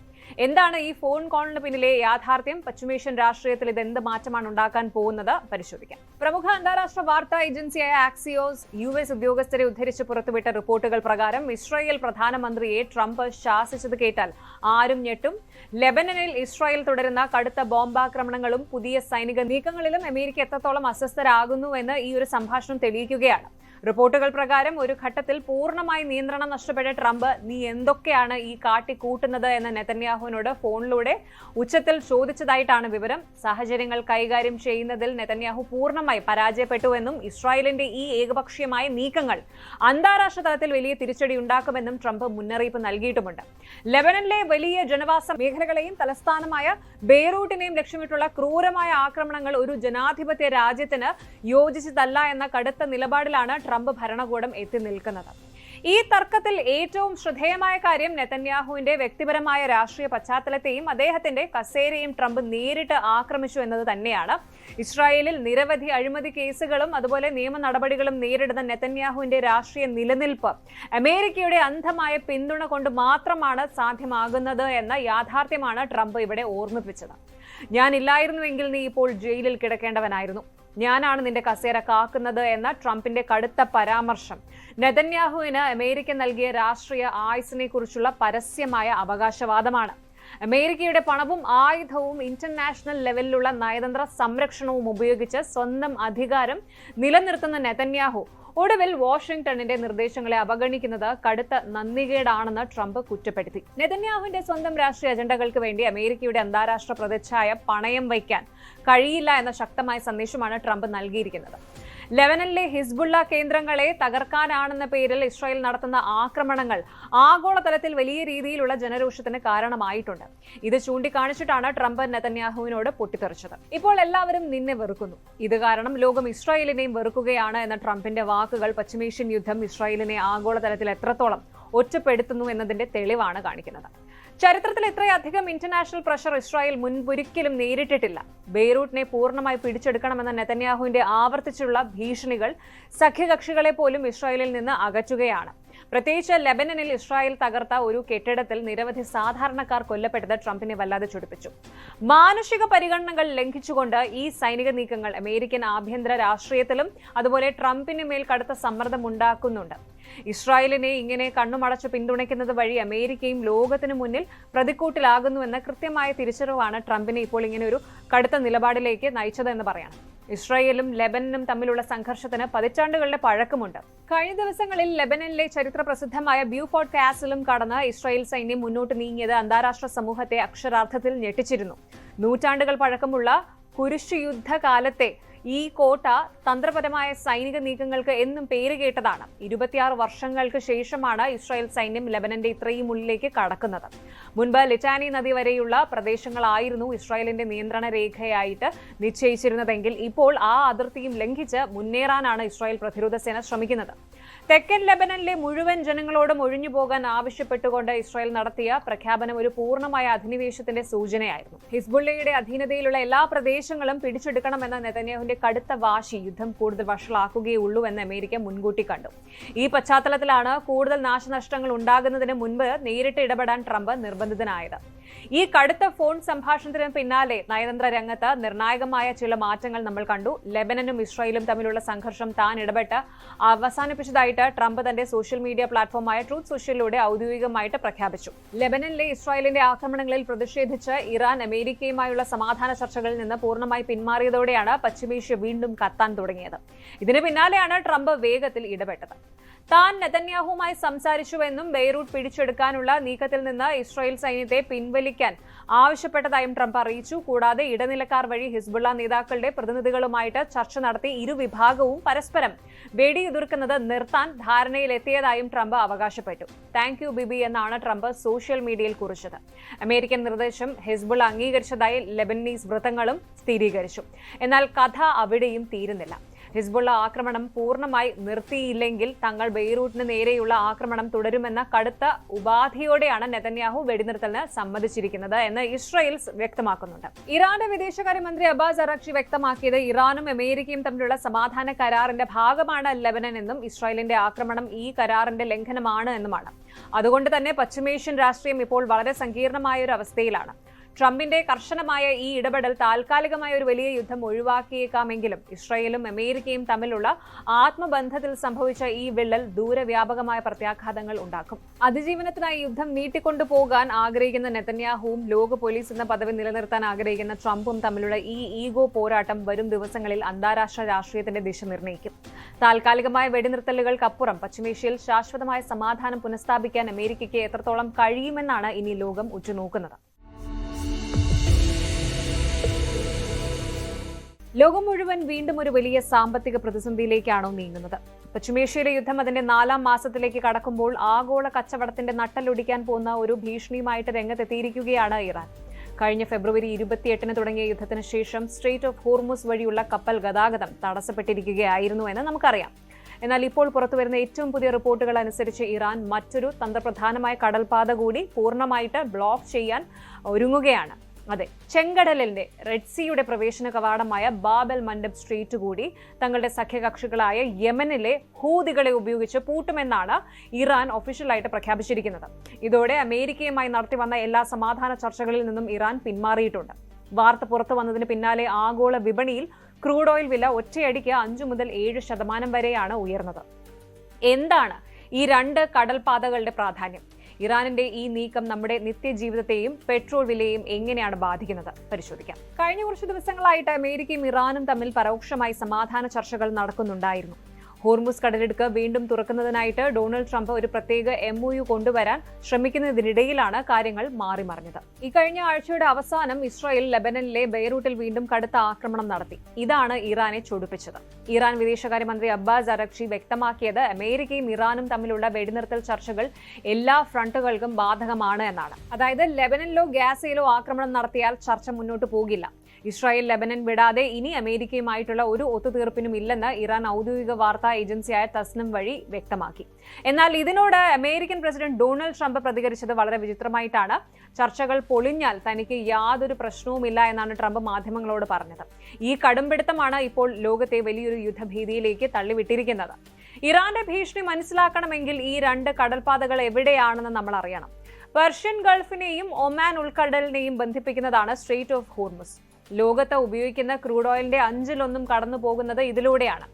എന്താണ് ഈ ഫോൺ കോളിന് പിന്നിലെ യാഥാർത്ഥ്യം? പശ്ചിമേഷ്യൻ രാഷ്ട്രീയത്തിൽ ഇത് എന്ത് മാറ്റമാണ് ഉണ്ടാക്കാൻ പോകുന്നത്? പരിശോധിക്കാം. പ്രമുഖ അന്താരാഷ്ട്ര വാർത്താ ഏജൻസിയായ ആക്സിയോസ് US ഉദ്യോഗസ്ഥരെ ഉദ്ധരിച്ച് പുറത്തുവിട്ട റിപ്പോർട്ടുകൾ പ്രകാരം ഇസ്രായേൽ പ്രധാനമന്ത്രിയെ ട്രംപ് ശാസിച്ചത് കേട്ടാൽ ആരും ഞെട്ടും. ലെബനനിൽ ഇസ്രായേൽ തുടരുന്ന കടുത്ത ബോംബാക്രമണങ്ങളും പുതിയ സൈനിക നീക്കങ്ങളിലും അമേരിക്ക എത്രത്തോളം അസ്വസ്ഥരാകുന്നുവെന്ന് ഈ ഒരു സംഭാഷണം തെളിയിക്കുകയാണ്. റിപ്പോർട്ടുകൾ പ്രകാരം ഒരു ഘട്ടത്തിൽ പൂർണ്ണമായി നിയന്ത്രണം നഷ്ടപ്പെട്ട ട്രംപ് നീ എന്തൊക്കെയാണ് ഈ കാട്ടിക്കൂട്ടുന്നത് എന്ന് നെതന്യാഹുവിനോട് ഫോണിലൂടെ ഉച്ചത്തിൽ ചോദിച്ചതായിട്ടാണ് വിവരം. സാഹചര്യങ്ങൾ കൈകാര്യം ചെയ്യുന്നതിൽ നെതന്യാഹു പൂർണ്ണമായി പരാജയപ്പെട്ടുവെന്നും ഇസ്രായേലിന്റെ ഈ ഏകപക്ഷീയമായ നീക്കങ്ങൾ അന്താരാഷ്ട്ര തലത്തിൽ വലിയ തിരിച്ചടി ഉണ്ടാക്കുമെന്നും ട്രംപ് മുന്നറിയിപ്പ് നൽകിയിട്ടുമുണ്ട്. ലെബനനിലെ വലിയ ജനവാസ മേഖലകളെയും തലസ്ഥാനമായ ബെയ്റൂട്ടിനെയും ലക്ഷ്യമിട്ടുള്ള ക്രൂരമായ ആക്രമണങ്ങൾ ഒരു ജനാധിപത്യ രാജ്യത്തിന് യോജിച്ചതല്ല എന്ന കടുത്ത നിലപാടിലാണ് ട്രംപ് ഭരണകൂടം എത്തി നിൽക്കുന്നത്. ഈ തർക്കത്തിൽ ഏറ്റവും ശ്രദ്ധേയമായ കാര്യം നെതന്യാഹുവിന്റെ വ്യക്തിപരമായ രാഷ്ട്രീയ പശ്ചാത്തലത്തെയും അദ്ദേഹത്തിന്റെ കസേരയും ട്രംപ് നേരിട്ട് ആക്രമിച്ചു എന്നത് തന്നെയാണ്. ഇസ്രായേലിൽ നിരവധി അഴിമതി കേസുകളും അതുപോലെ നിയമ നടപടികളും നേരിടുന്ന നെതന്യാഹുവിന്റെ രാഷ്ട്രീയ നിലനിൽപ്പ് അമേരിക്കയുടെ അന്ധമായ പിന്തുണ കൊണ്ട് മാത്രമാണ് സാധ്യമാകുന്നത് എന്ന യാഥാർത്ഥ്യമാണ് ട്രംപ് ഇവിടെ ഓർമ്മിപ്പിച്ചത്. ഞാനില്ലായിരുന്നുവെങ്കിൽ നീ ഇപ്പോൾ ജയിലിൽ കിടക്കേണ്ടവനായിരുന്നു. ഞാനാണ് നിന്റെ കസേര കാക്കുന്നത് എന്ന ട്രംപിന്റെ കടുത്ത പരാമർശം നെതന്യാഹുവിന് അമേരിക്ക നൽകിയ രാഷ്ട്രീയ ആയുസ്സിനെ കുറിച്ചുള്ള പരസ്യമായ അവകാശവാദമാണ്. അമേരിക്കയുടെ പണവും ആയുധവും ഇന്റർനാഷണൽ ലെവലിലുള്ള നയതന്ത്ര സംരക്ഷണവും ഉപയോഗിച്ച് സ്വന്തം അധികാരം നിലനിർത്തുന്ന നെതന്യാഹു ഒടുവിൽ വാഷിംഗ്ടണിന്റെ നിർദ്ദേശങ്ങളെ അവഗണിക്കുന്നത് കടുത്ത നന്ദികേടാണെന്ന് ട്രംപ് കുറ്റപ്പെടുത്തി. നെതന്യാഹുവിന്റെ സ്വന്തം രാഷ്ട്രീയ അജണ്ടകൾക്ക് വേണ്ടി അമേരിക്കയുടെ അന്താരാഷ്ട്ര പ്രതിച്ഛായ പണയം വയ്ക്കാൻ കഴിയില്ല എന്ന ശക്തമായ സന്ദേശമാണ് ട്രംപ് നൽകിയിരിക്കുന്നത്. ലെബനനിലെ ഹിസ്ബുള്ള കേന്ദ്രങ്ങളെ തകർക്കാനാണെന്ന പേരിൽ ഇസ്രായേൽ നടത്തുന്ന ആക്രമണങ്ങൾ ആഗോളതലത്തിൽ വലിയ രീതിയിലുള്ള ജനരോഷത്തിന് കാരണമായിട്ടുണ്ട്. ഇത് ചൂണ്ടിക്കാണിച്ചിട്ടാണ് ട്രംപ് നെതന്യാഹുവിനോട് പൊട്ടിത്തെറിച്ചത്. ഇപ്പോൾ എല്ലാവരും നിന്നെ വെറുക്കുന്നു, ഇത് കാരണം ലോകം ഇസ്രായേലിനെയും വെറുക്കുകയാണ് എന്ന ട്രംപിന്റെ വാക്കുകൾ പശ്ചിമേഷ്യൻ യുദ്ധം ഇസ്രായേലിനെ ആഗോളതലത്തിൽ എത്രത്തോളം ഒറ്റപ്പെടുത്തുന്നു എന്നതിന്റെ തെളിവാണ് കാണിക്കുന്നത്. ചരിത്രത്തിൽ ഇത്രയധികം ഇന്റർനാഷണൽ പ്രഷർ ഇസ്രായേൽ മുൻപൊരിക്കലും നേരിട്ടിട്ടില്ല. ബെയ്റൂട്ടിനെ പൂർണ്ണമായി പിടിച്ചെടുക്കണമെന്ന നെതന്യാഹുവിന്റെ ആവർത്തിച്ചുള്ള ഭീഷണികൾ സഖ്യകക്ഷികളെ പോലും ഇസ്രായേലിൽ നിന്ന് അകറ്റുകയാണ്. പ്രത്യേകിച്ച് ലെബനനിൽ ഇസ്രായേൽ തകർത്ത ഒരു കെട്ടിടത്തിൽ നിരവധി സാധാരണക്കാർ കൊല്ലപ്പെട്ടത് ട്രംപിനെ വല്ലാതെ ചൊടിപ്പിച്ചു. മാനുഷിക പരിഗണനകൾ ലംഘിച്ചുകൊണ്ട് ഈ സൈനിക നീക്കങ്ങൾ അമേരിക്കൻ ആഭ്യന്തര രാഷ്ട്രീയത്തിലും അതുപോലെ ട്രംപിന് മേൽ കടുത്ത സമ്മർദ്ദം ഉണ്ടാക്കുന്നുണ്ട്. ഇസ്രായേലിനെ ഇങ്ങനെ കണ്ണുമടച്ച് പിന്തുണയ്ക്കുന്നത് വഴി അമേരിക്കയും ലോകത്തിനു മുന്നിൽ പ്രതിക്കൂട്ടിലാകുന്നുവെന്ന കൃത്യമായ തിരിച്ചറിവാണ് ട്രംപിനെ ഇപ്പോൾ ഇങ്ങനെ ഒരു കടുത്ത നിലപാടിലേക്ക് നയിച്ചതെന്ന് പറയണം. ഇസ്രായേലും ലെബനനും തമ്മിലുള്ള സംഘർഷത്തിന് പതിറ്റാണ്ടുകളുടെ പഴക്കമുണ്ട്. കഴിഞ്ഞ ദിവസങ്ങളിൽ ലെബനനിലെ ചരിത്ര പ്രസിദ്ധമായ ബ്യൂഫോർട്ട് കാസിലും കടന്ന് ഇസ്രായേൽ സൈന്യം മുന്നോട്ട് നീങ്ങിയത് അന്താരാഷ്ട്ര സമൂഹത്തെ അക്ഷരാർത്ഥത്തിൽ ഞെട്ടിച്ചിരുന്നു. നൂറ്റാണ്ടുകൾ പഴക്കമുള്ള കുരിശ് യുദ്ധകാലത്തെ ഈ കോട്ട തന്ത്രപരമായ സൈനിക നീക്കങ്ങൾക്ക് എന്നും പേരുകേട്ടതാണ്. 26 വർഷങ്ങൾക്ക് ശേഷമാണ് ഇസ്രായേൽ സൈന്യം ലെബനന്റെ ഇത്രയും ഉള്ളിലേക്ക് കടക്കുന്നത്. മുൻപ് ലിറ്റാനി നദി വരെയുള്ള പ്രദേശങ്ങളായിരുന്നു ഇസ്രായേലിന്റെ നിയന്ത്രണ രേഖയായിട്ട് നിശ്ചയിച്ചിരുന്നതെങ്കിൽ ഇപ്പോൾ ആ അതിർത്തിയും ലംഘിച്ച് മുന്നേറാനാണ് ഇസ്രായേൽ പ്രതിരോധ സേന ശ്രമിക്കുന്നത്. തെക്കൻ ലെബനനിലെ മുഴുവൻ ജനങ്ങളോടും ഒഴിഞ്ഞുപോകാൻ ആവശ്യപ്പെട്ടുകൊണ്ട് ഇസ്രായേൽ നടത്തിയ പ്രഖ്യാപനം ഒരു പൂർണ്ണമായ അധിനിവേശത്തിന്റെ സൂചനയായിരുന്നു. ഹിസ്ബുള്ളയുടെ അധീനതയിലുള്ള എല്ലാ പ്രദേശങ്ങളും പിടിച്ചെടുക്കണമെന്ന നെതന്യാഹുവിന്റെ കടുത്ത വാശി യുദ്ധം കൂടുതൽ വഷളാക്കുകയുള്ളൂവെന്ന് അമേരിക്ക മുൻകൂട്ടി കണ്ടു. ഈ പശ്ചാത്തലത്തിലാണ് കൂടുതൽ നാശനഷ്ടങ്ങൾ ഉണ്ടാകുന്നതിന് മുൻപ് നേരിട്ട് ഇടപെടാൻ ട്രംപ് നിർബന്ധിതനായത്. ഈ കടുത്ത ഫോൺ സംഭാഷണത്തിന് പിന്നാലെ നയതന്ത്ര രംഗത്ത് നിർണായകമായ ചില മാറ്റങ്ങൾ നമ്മൾ കണ്ടു. ലെബനനും ഇസ്രായേലും തമ്മിലുള്ള സംഘർഷം താൻ ഇടപെട്ട് അവസാനിപ്പിച്ചതായിട്ട് ട്രംപ് തന്റെ സോഷ്യൽ മീഡിയ പ്ലാറ്റ്ഫോമായ ട്രൂത്ത് സോഷ്യലിലൂടെ ഔദ്യോഗികമായിട്ട് പ്രഖ്യാപിച്ചു. ലെബനനിലെ ഇസ്രായേലിന്റെ ആക്രമണങ്ങളിൽ പ്രതിഷേധിച്ച് ഇറാൻ അമേരിക്കയുമായുള്ള സമാധാന ചർച്ചകളിൽ നിന്ന് പൂർണ്ണമായി പിന്മാറിയതോടെയാണ് പശ്ചിമേഷ്യ വീണ്ടും കത്താൻ തുടങ്ങിയത്. ഇതിന് പിന്നാലെയാണ് ട്രംപ് വേഗത്തിൽ ഇടപെട്ടത്. താൻ നെതന്യാഹുവുമായി സംസാരിച്ചുവെന്നും ബെയ്റൂട്ട് പിടിച്ചെടുക്കാനുള്ള നീക്കത്തിൽ നിന്ന് ഇസ്രായേൽ സൈന്യത്തെ പിൻവലിക്കാൻ ആവശ്യപ്പെട്ടതായും ട്രംപ് അറിയിച്ചു. കൂടാതെ ഇടനിലക്കാർ വഴി ഹിസ്ബുള്ള നേതാക്കളുടെ പ്രതിനിധികളുമായിട്ട് ചർച്ച നടത്തി ഇരുവിഭാഗവും പരസ്പരം വെടിയുതിർക്കുന്നത് നിർത്താൻ ധാരണയിലെത്തിയതായും ട്രംപ് അവകാശപ്പെട്ടു. താങ്ക് യു ബിബി എന്നാണ് ട്രംപ് സോഷ്യൽ മീഡിയയിൽ കുറിച്ചത്. അമേരിക്കൻ നിർദ്ദേശം ഹിസ്ബുള്ള അംഗീകരിച്ചതായി ലെബനീസ് വൃത്തങ്ങളും സ്ഥിരീകരിച്ചു. എന്നാൽ കഥ അവിടെയും തീരുന്നില്ല. ഹിസ്ബുള്ള ആക്രമണം പൂർണ്ണമായി നിർത്തിയില്ലെങ്കിൽ തങ്ങൾ ബെയ്റൂട്ടിന് നേരെയുള്ള ആക്രമണം തുടരുമെന്ന കടുത്ത ഉപാധിയോടെയാണ് നെതന്യാഹു വെടിനിർത്തലിന് സമ്മതിച്ചിരിക്കുന്നത് എന്ന് ഇസ്രായേൽ വ്യക്തമാക്കുന്നുണ്ട്. ഇറാന്റെ വിദേശകാര്യമന്ത്രി അബ്ബാസ് അറാഖ്ചി വ്യക്തമാക്കിയത് ഇറാനും അമേരിക്കയും തമ്മിലുള്ള സമാധാന കരാറിന്റെ ഭാഗമാണ് ലെബനൻ എന്നും ഇസ്രായേലിന്റെ ആക്രമണം ഈ കരാറിന്റെ ലംഘനമാണ് എന്നുമാണ്. അതുകൊണ്ട് തന്നെ പശ്ചിമേഷ്യൻ രാഷ്ട്രീയം ഇപ്പോൾ വളരെ സങ്കീർണമായ ഒരു അവസ്ഥയിലാണ്. ട്രംപിന്റെ കർശനമായ ഈ ഇടപെടൽ താൽക്കാലികമായ ഒരു വലിയ യുദ്ധം ഒഴിവാക്കിയേക്കാമെങ്കിലും ഇസ്രായേലും അമേരിക്കയും തമ്മിലുള്ള ആത്മബന്ധത്തിൽ സംഭവിച്ച ഈ വിള്ളൽ ദൂരവ്യാപകമായ പ്രത്യാഘാതങ്ങൾ ഉണ്ടാക്കും. അതിജീവനത്തിനായി യുദ്ധം നീട്ടിക്കൊണ്ടുപോകാൻ ആഗ്രഹിക്കുന്ന നെതന്യാഹുവും ലോക പോലീസ് എന്ന പദവി നിലനിർത്താൻ ആഗ്രഹിക്കുന്ന ട്രംപും തമ്മിലുള്ള ഈ ഈഗോ പോരാട്ടം വരും ദിവസങ്ങളിൽ അന്താരാഷ്ട്ര രാഷ്ട്രീയത്തിന്റെ ദിശ നിർണ്ണയിക്കും. താൽക്കാലികമായ വെടിനിർത്തലുകൾക്കപ്പുറം പശ്ചിമേഷ്യയിൽ ശാശ്വതമായ സമാധാനം പുനഃസ്ഥാപിക്കാൻ അമേരിക്കയ്ക്ക് എത്രത്തോളം കഴിയുമെന്നാണ് ഇനി ലോകം ഉറ്റുനോക്കുന്നത്. ലോകം മുഴുവൻ വീണ്ടും ഒരു വലിയ സാമ്പത്തിക പ്രതിസന്ധിയിലേക്കാണോ നീങ്ങുന്നത്? പശ്ചിമേഷ്യയിലെ യുദ്ധം അതിന്റെ 4ാം മാസത്തിലേക്ക് കടക്കുമ്പോൾ ആഗോള കച്ചവടത്തിന്റെ നട്ടലൊടിക്കാൻ പോകുന്ന ഒരു ഭീഷണിയുമായിട്ട് രംഗത്തെത്തിയിരിക്കുകയാണ് ഇറാൻ. കഴിഞ്ഞ ഫെബ്രുവരി 28-ന് തുടങ്ങിയ യുദ്ധത്തിന് ശേഷം സ്ട്രെയ്റ്റ് ഓഫ് ഹോർമുസ് വഴിയുള്ള കപ്പൽ ഗതാഗതം തടസ്സപ്പെട്ടിരിക്കുകയായിരുന്നു എന്ന് നമുക്കറിയാം. എന്നാൽ ഇപ്പോൾ പുറത്തുവരുന്ന ഏറ്റവും പുതിയ റിപ്പോർട്ടുകൾ അനുസരിച്ച് ഇറാൻ മറ്റൊരു തന്ത്രപ്രധാനമായ കടൽപാത കൂടി പൂർണ്ണമായിട്ട് ബ്ലോക്ക് ചെയ്യാൻ ഒരുങ്ങുകയാണ്. അതെ, ചെങ്കടലിന്റെ റെഡ് സീയുടെ പ്രവേശന കവാടമായ ബാബൽ മൻഡബ് സ്ട്രീറ്റ് കൂടി തങ്ങളുടെ സഖ്യകക്ഷികളായ യമനിലെ ഹൂതികളെ ഉപയോഗിച്ച് പൂട്ടുമെന്നാണ് ഇറാൻ ഒഫീഷ്യലായിട്ട് പ്രഖ്യാപിച്ചിരിക്കുന്നത്. ഇതോടെ അമേരിക്കയുമായി നടത്തിവന്ന എല്ലാ സമാധാന ചർച്ചകളിൽ നിന്നും ഇറാൻ പിന്മാറിയിട്ടുണ്ട്. വാർത്ത പുറത്തു വന്നതിന് പിന്നാലെ ആഗോള വിപണിയിൽ ക്രൂഡ് ഓയിൽ വില ഒറ്റയടിക്ക് 5 മുതൽ 7% വരെയാണ് ഉയർന്നത്. എന്താണ് ഈ രണ്ട് കടൽപാതകളുടെ പ്രാധാന്യം? ഇറാനിന്റെ ഈ നീക്കം നമ്മുടെ നിത്യജീവിതത്തെയും പെട്രോൾ വിലയെയും എങ്ങനെയാണ് ബാധിക്കുന്നത് പരിശോധിക്കാം. കഴിഞ്ഞ കുറച്ച് ദിവസങ്ങളായിട്ട് അമേരിക്കയും ഇറാനും തമ്മിൽ പരോക്ഷമായി സമാധാന ചർച്ചകൾ നടക്കുന്നുണ്ടായിരുന്നു. ഹോർമുസ് കടലിടുക്ക് വീണ്ടും തുറക്കുന്നതിനായിട്ട് ഡൊണാൾഡ് ട്രംപ് ഒരു പ്രത്യേക MOU കൊണ്ടുവരാൻ ശ്രമിക്കുന്നതിനിടയിലാണ് കാര്യങ്ങൾ മാറിമറിഞ്ഞത്. ഈ കഴിഞ്ഞ ആഴ്ചയുടെ അവസാനം ഇസ്രായേൽ ലെബനനിലെ ബെയ്റൂട്ടിൽ വീണ്ടും കടുത്ത ആക്രമണം നടത്തി. ഇതാണ് ഇറാനെ ചൊടിപ്പിച്ചത്. ഇറാൻ വിദേശകാര്യമന്ത്രി അബ്ബാസ് അറാഖ്ചി വ്യക്തമാക്കിയത് അമേരിക്കയും ഇറാനും തമ്മിലുള്ള വെടിനിർത്തൽ ചർച്ചകൾ എല്ലാ ഫ്രണ്ടുകൾക്കും ബാധകമാണ് എന്നാണ്. അതായത് ലെബനനിലോ ഗാസയിലോ ആക്രമണം നടത്തിയാൽ ചർച്ച മുന്നോട്ട് പോകില്ല. ഇസ്രായേൽ ലെബനൻ വിടാതെ ഇനി അമേരിക്കയുമായിട്ടുള്ള ഒരു ഒത്തുതീർപ്പിനും ഇല്ലെന്ന് ഇറാൻ ഔദ്യോഗിക വാർത്താ ഏജൻസിയായ തസ്നം വഴി വ്യക്തമാക്കി. എന്നാൽ ഇതിനോട് അമേരിക്കൻ പ്രസിഡന്റ് ഡൊണാൾഡ് ട്രംപ് പ്രതികരിച്ചത് വളരെ വിചിത്രമായിട്ടാണ്. ചർച്ചകൾ പൊളിഞ്ഞാൽ തനിക്ക് യാതൊരു പ്രശ്നവുമില്ല എന്നാണ് ട്രംപ് മാധ്യമങ്ങളോട് പറഞ്ഞത്. ഈ കടുംപിടുത്തമാണ് ഇപ്പോൾ ലോകത്തെ വലിയൊരു യുദ്ധഭീതിയിലേക്ക് തള്ളിവിട്ടിരിക്കുന്നത്. ഇറാന്റെ ഭീഷണി മനസ്സിലാക്കണമെങ്കിൽ ഈ രണ്ട് കടൽപാതകൾ എവിടെയാണെന്ന് നമ്മൾ അറിയണം. പെർഷ്യൻ ഗൾഫിനെയും ഒമാൻ ഉൾക്കടലിനെയും ബന്ധിപ്പിക്കുന്നതാണ് സ്ട്രെയിറ്റ് ഓഫ് ഹോർമുസ്. ലോകത്ത് ഉപയോഗിക്കുന്ന ക്രൂഡ് ഓയിലിന്റെ 1/5 കടന്നു പോകുന്നത് ഇതിലൂടെയാണ്.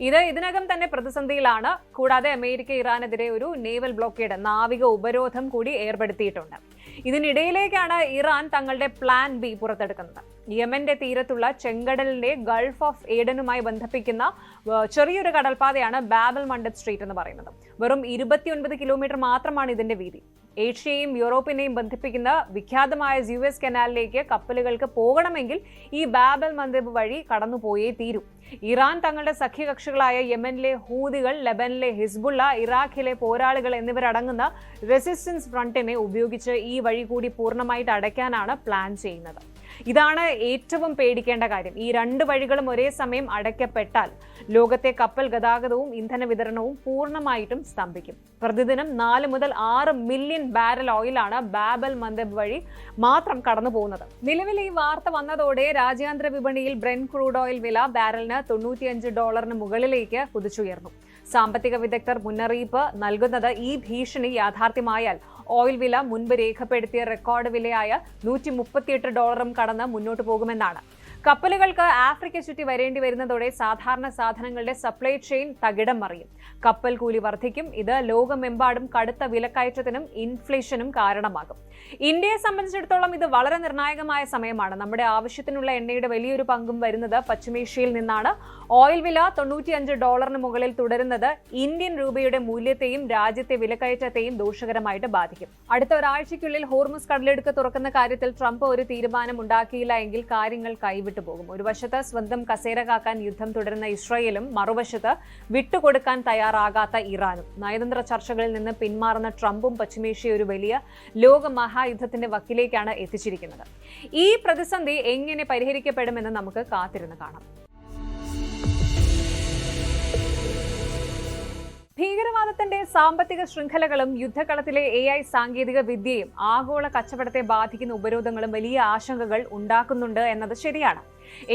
ഇത് ഇതിനകം തന്നെ പ്രതിസന്ധിയിലാണ്. കൂടാതെ അമേരിക്ക ഇറാനെതിരെ ഒരു നേവൽ ബ്ലോക്കേഡ്, നാവിക ഉപരോധം കൂടി ഏർപ്പെടുത്തിയിട്ടുണ്ട്. ഇതിനിടയിലേക്കാണ് ഇറാൻ തങ്ങളുടെ പ്ലാൻ ബി പുറത്തെടുക്കുന്നത്. യമന്റെ തീരത്തുള്ള ചെങ്കടലിന്റെ ഗൾഫ് ഓഫ് ഏഡനുമായി ബന്ധിപ്പിക്കുന്ന ചെറിയൊരു കടൽപാതയാണ് ബാബൽ മണ്ടബ് സ്ട്രീറ്റ് എന്ന് പറയുന്നത്. വെറും 29 കിലോമീറ്റർ മാത്രമാണ് ഇതിന്റെ വീതി. ഏഷ്യയെയും യൂറോപ്പിനെയും ബന്ധിപ്പിക്കുന്ന വിഖ്യാതമായ സ്യൂവസ് കനാലിലേക്ക് കപ്പലുകൾക്ക് പോകണമെങ്കിൽ ഈ ബാബൽ മന്ദബ് വഴി കടന്നുപോയേ തീരൂ. ഇറാൻ തങ്ങളുടെ സഖ്യകക്ഷികളായ യമനിലെ ഹൂതികൾ, ലബനിലെ ഹിസ്ബുള്ള, ഇറാഖിലെ പോരാളികൾ എന്നിവരടങ്ങുന്ന റെസിസ്റ്റൻസ് ഫ്രണ്ടിനെ ഉപയോഗിച്ച് ഈ വഴി കൂടി പൂർണ്ണമായിട്ട് അടയ്ക്കാനാണ് പ്ലാൻ ചെയ്യുന്നത്. ഇതാണ് ഏറ്റവും പേടിക്കേണ്ട കാര്യം. ഈ രണ്ട് വഴികളും ഒരേ സമയം അടയ്ക്കപ്പെട്ടാൽ ലോകത്തെ കപ്പൽ ഗതാഗതവും ഇന്ധന വിതരണവും പൂർണ്ണമായിട്ടും സ്തംഭിക്കും. പ്രതിദിനം 4 മുതൽ 6 മില്യൺ ബാരൽ ഓയിലാണ് ബാബൽ മന്ദബ് വഴി മാത്രം കടന്നു പോകുന്നത്. നിലവിൽ ഈ വാർത്ത വന്നതോടെ രാജ്യാന്തര വിപണിയിൽ ബ്രെന്റ് ക്രൂഡ് ഓയിൽ വില ബാരലിന് $95 മുകളിലേക്ക് കുതിച്ചുയർന്നു. സാമ്പത്തിക വിദഗ്ധർ മുന്നറിയിപ്പ് നൽകുന്നത് ഈ ഭീഷണി യാഥാർത്ഥ്യമായാൽ ഓയിൽ വില മുൻപ് രേഖപ്പെടുത്തിയ റെക്കോർഡ് വിലയായ $138 കടന്ന് മുന്നോട്ട് പോകുമെന്നാണ്. കപ്പലുകൾക്ക് ആഫ്രിക്ക ചുറ്റി വരേണ്ടി വരുന്നതോടെ സാധാരണ സാധനങ്ങളുടെ സപ്ലൈ ചെയിൻ തകിടം മറിയും. കപ്പൽ കൂലി വർദ്ധിക്കും. ഇത് ലോകമെമ്പാടും കടുത്ത വിലക്കയറ്റത്തിനും ഇൻഫ്ലേഷനും കാരണമാകും. ഇന്ത്യയെ സംബന്ധിച്ചിടത്തോളം ഇത് വളരെ നിർണായകമായ സമയമാണ്. നമ്മുടെ ആവശ്യത്തിനുള്ള എണ്ണയുടെ വലിയൊരു പങ്കും വരുന്നത് പശ്ചിമേഷ്യയിൽ നിന്നാണ്. ഓയിൽ വില $95 മുകളിൽ തുടരുന്നത് ഇന്ത്യൻ രൂപയുടെ മൂല്യത്തെയും രാജ്യത്തെ വിലക്കയറ്റത്തെയും ദോഷകരമായിട്ട് ബാധിക്കും. അടുത്ത ഒരാഴ്ചയ്ക്കുള്ളിൽ ഹോർമുസ് കടലിടുക്ക് തുറക്കുന്ന കാര്യത്തിൽ ട്രംപ് ഒരു തീരുമാനം ഉണ്ടാക്കിയില്ല എങ്കിൽ കാര്യങ്ങൾ കൈവിട്ടു പോകും. ഒരു വശത്ത് സ്വന്തം കസേര കാക്കാൻ യുദ്ധം തുടരുന്ന ഇസ്രായേലും, മറുവശത്ത് വിട്ടുകൊടുക്കാൻ തയ്യാറാകാത്ത ഇറാനും. നയതന്ത്ര ചർച്ചകളിൽ നിന്ന് പിന്മാറുന്ന ട്രംപും പശ്ചിമേഷ്യയെ ഒരു വലിയ ലോക മഹായുദ്ധത്തിന്റെ വക്കിലേക്കാണ് എത്തിച്ചിരിക്കുന്നത്. ഈ പ്രതിസന്ധി എങ്ങനെ പരിഹരിക്കപ്പെടുമെന്ന് നമുക്ക് കാത്തിരുന്ന് കാണാം. ഭീകരവാദത്തിന്റെ സാമ്പത്തിക ശൃംഖലകളും യുദ്ധകളത്തിലെ AI സാങ്കേതിക വിദ്യയും ആഗോള കച്ചവടത്തെ ബാധിക്കുന്ന ഉപരോധങ്ങളും വലിയ ആശങ്കകൾ ഉണ്ടാക്കുന്നുണ്ട് എന്നത് ശരിയാണ്.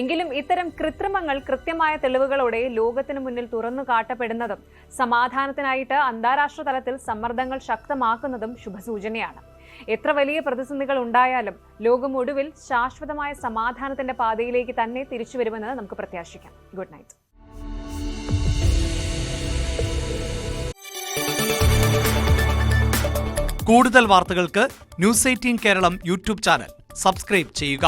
എങ്കിലും ഇത്തരം കൃത്രിമങ്ങൾ കൃത്യമായ തെളിവുകളോടെ ലോകത്തിന് മുന്നിൽ തുറന്നു കാട്ടപ്പെടുന്നതും സമാധാനത്തിനായിട്ട് അന്താരാഷ്ട്ര തലത്തിൽ സമ്മർദ്ദങ്ങൾ ശക്തമാക്കുന്നതും ശുഭസൂചനയാണ്. എത്ര വലിയ പ്രതിസന്ധികൾ ഉണ്ടായാലും ലോകം ഒടുവിൽ ശാശ്വതമായ സമാധാനത്തിന്റെ പാതയിലേക്ക് തന്നെ തിരിച്ചുവരുമെന്ന് നമുക്ക് പ്രത്യാശിക്കാം. Good night. കൂടുതൽ വാർത്തകൾക്ക് News 18 Keralam YouTube channel subscribe ചെയ്യുക.